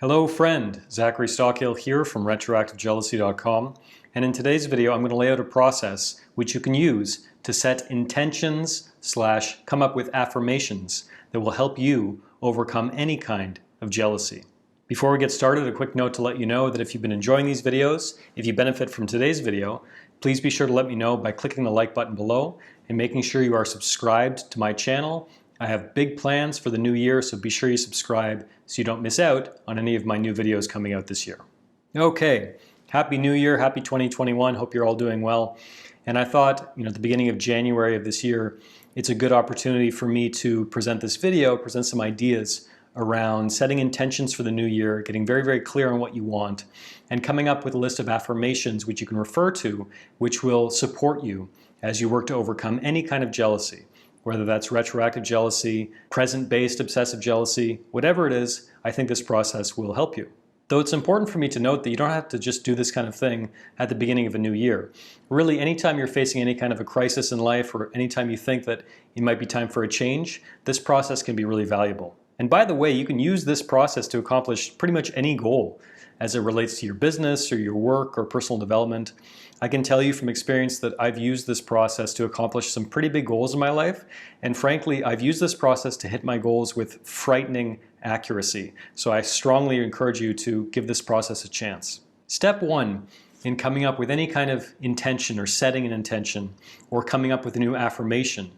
Hello friend, Zachary Stockill here from retroactivejealousy.com, and in today's video I'm going to lay out a process which you can use to set intentions / come up with affirmations that will help you overcome any kind of jealousy. Before we get started, a quick note to let you know that if you've been enjoying these videos, if you benefit from today's video, please be sure to let me know by clicking the like button below and making sure you are subscribed to my channel. I have big plans for the new year, so be sure you subscribe so you don't miss out on any of my new videos coming out this year. Okay, Happy New Year, Happy 2021, hope you're all doing well. And I thought, at the beginning of January of this year, it's a good opportunity for me to present this video, present some ideas around setting intentions for the new year, getting very, very clear on what you want, and coming up with a list of affirmations which you can refer to, which will support you as you work to overcome any kind of jealousy. Whether that's retroactive jealousy, present-based obsessive jealousy, whatever it is, I think this process will help you. Though it's important for me to note that you don't have to just do this kind of thing at the beginning of a new year. Really, anytime you're facing any kind of a crisis in life or anytime you think that it might be time for a change, this process can be really valuable. And by the way, you can use this process to accomplish pretty much any goal as it relates to your business or your work or personal development. I can tell you from experience that I've used this process to accomplish some pretty big goals in my life. And frankly, I've used this process to hit my goals with frightening accuracy. So I strongly encourage you to give this process a chance. Step one in coming up with any kind of intention or setting an intention or coming up with a new affirmation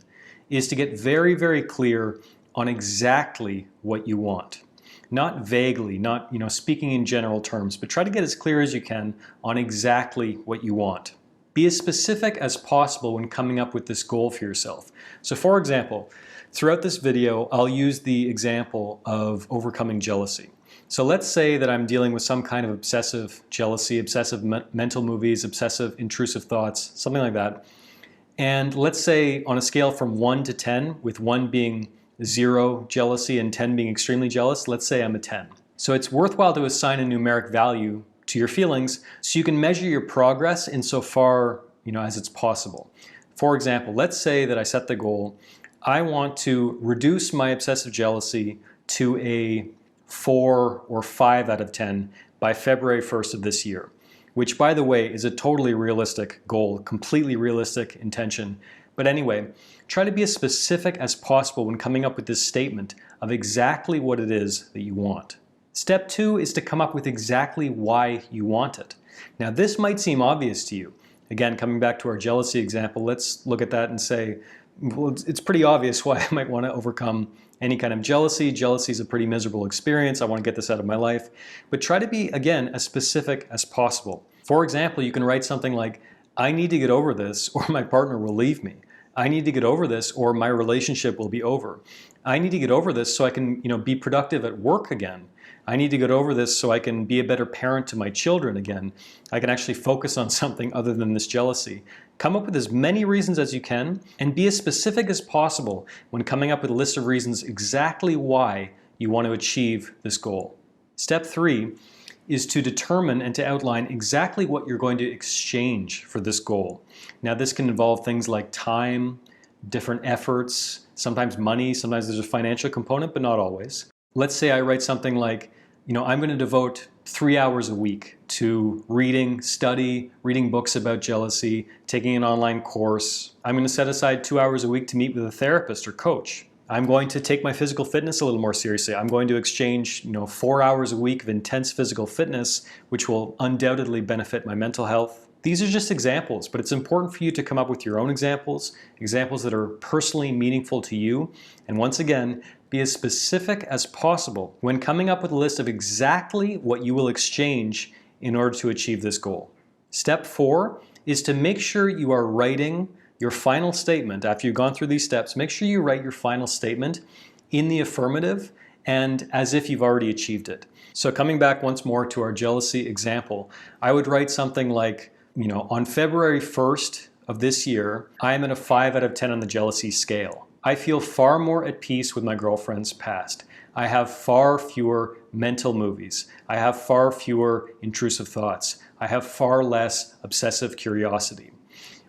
is to get very, very clear on exactly what you want. Not vaguely, not speaking in general terms, but try to get as clear as you can on exactly what you want. Be as specific as possible when coming up with this goal for yourself. So for example, throughout this video, I'll use the example of overcoming jealousy. So let's say that I'm dealing with some kind of obsessive jealousy, obsessive mental movies, obsessive intrusive thoughts, something like that. And let's say on a scale from 1 to 10, with 1 being 0 jealousy and 10 being extremely jealous, let's say I'm a 10. So it's worthwhile to assign a numeric value to your feelings so you can measure your progress insofar as it's possible. For example, let's say that I set the goal, I want to reduce my obsessive jealousy to a 4 or 5 out of 10 by February 1st of this year, which by the way is a totally realistic goal, completely realistic intention. But anyway, try to be as specific as possible when coming up with this statement of exactly what it is that you want. Step 2 is to come up with exactly why you want it. Now this might seem obvious to you. Again, coming back to our jealousy example, let's look at that and say, well, it's pretty obvious why I might want to overcome any kind of jealousy. Jealousy is a pretty miserable experience. I want to get this out of my life. But try to be, again, as specific as possible. For example, you can write something like, I need to get over this or my partner will leave me. I need to get over this or my relationship will be over. I need to get over this so I can be productive at work again. I need to get over this so I can be a better parent to my children again. I can actually focus on something other than this jealousy. Come up with as many reasons as you can and be as specific as possible when coming up with a list of reasons exactly why you want to achieve this goal. Step 3 is to determine and to outline exactly what you're going to exchange for this goal. Now this can involve things like time, different efforts, sometimes money, sometimes there's a financial component, but not always. Let's say I write something like, I'm going to devote 3 hours a week to reading books about jealousy, taking an online course. I'm going to set aside 2 hours a week to meet with a therapist or coach. I'm going to take my physical fitness a little more seriously. I'm going to exchange 4 hours a week of intense physical fitness, which will undoubtedly benefit my mental health. These are just examples, but it's important for you to come up with your own examples that are personally meaningful to you. And once again, be as specific as possible when coming up with a list of exactly what you will exchange in order to achieve this goal. Step 4 is to make sure you are writing your final statement. After you've gone through these steps, make sure you write your final statement in the affirmative and as if you've already achieved it. So coming back once more to our jealousy example, I would write something like, on February 1st of this year, I am at a 5 out of 10 on the jealousy scale. I feel far more at peace with my girlfriend's past. I have far fewer mental movies. I have far fewer intrusive thoughts. I have far less obsessive curiosity.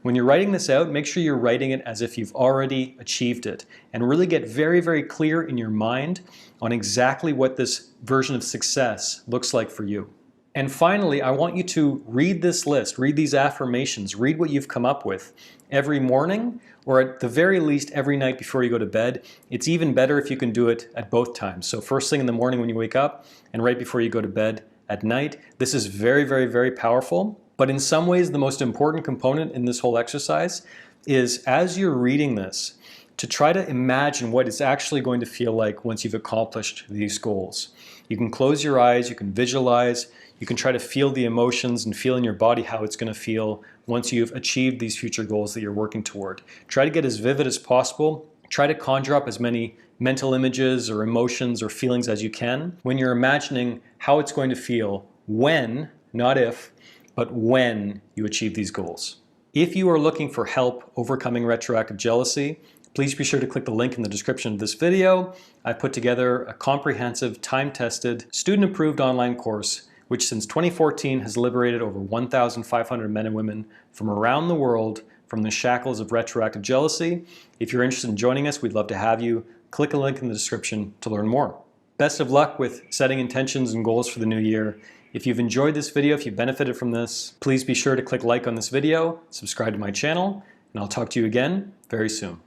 When you're writing this out, make sure you're writing it as if you've already achieved it, and really get very, very clear in your mind on exactly what this version of success looks like for you. And finally, I want you to read this list, read these affirmations, read what you've come up with every morning, or at the very least every night before you go to bed. It's even better if you can do it at both times. So first thing in the morning when you wake up, and right before you go to bed at night. This is very, very, very powerful. But in some ways, the most important component in this whole exercise is, as you're reading this, to try to imagine what it's actually going to feel like once you've accomplished these goals. You can close your eyes, you can visualize, you can try to feel the emotions and feel in your body how it's going to feel once you've achieved these future goals that you're working toward. Try to get as vivid as possible. Try to conjure up as many mental images or emotions or feelings as you can when you're imagining how it's going to feel when, not if, but when you achieve these goals. If you are looking for help overcoming retroactive jealousy, please be sure to click the link in the description of this video. I've put together a comprehensive, time-tested, student-approved online course which since 2014 has liberated over 1,500 men and women from around the world from the shackles of retroactive jealousy. If you're interested in joining us, we'd love to have you. Click a link in the description to learn more. Best of luck with setting intentions and goals for the new year. If you've enjoyed this video, if you've benefited from this, please be sure to click like on this video, subscribe to my channel, and I'll talk to you again very soon.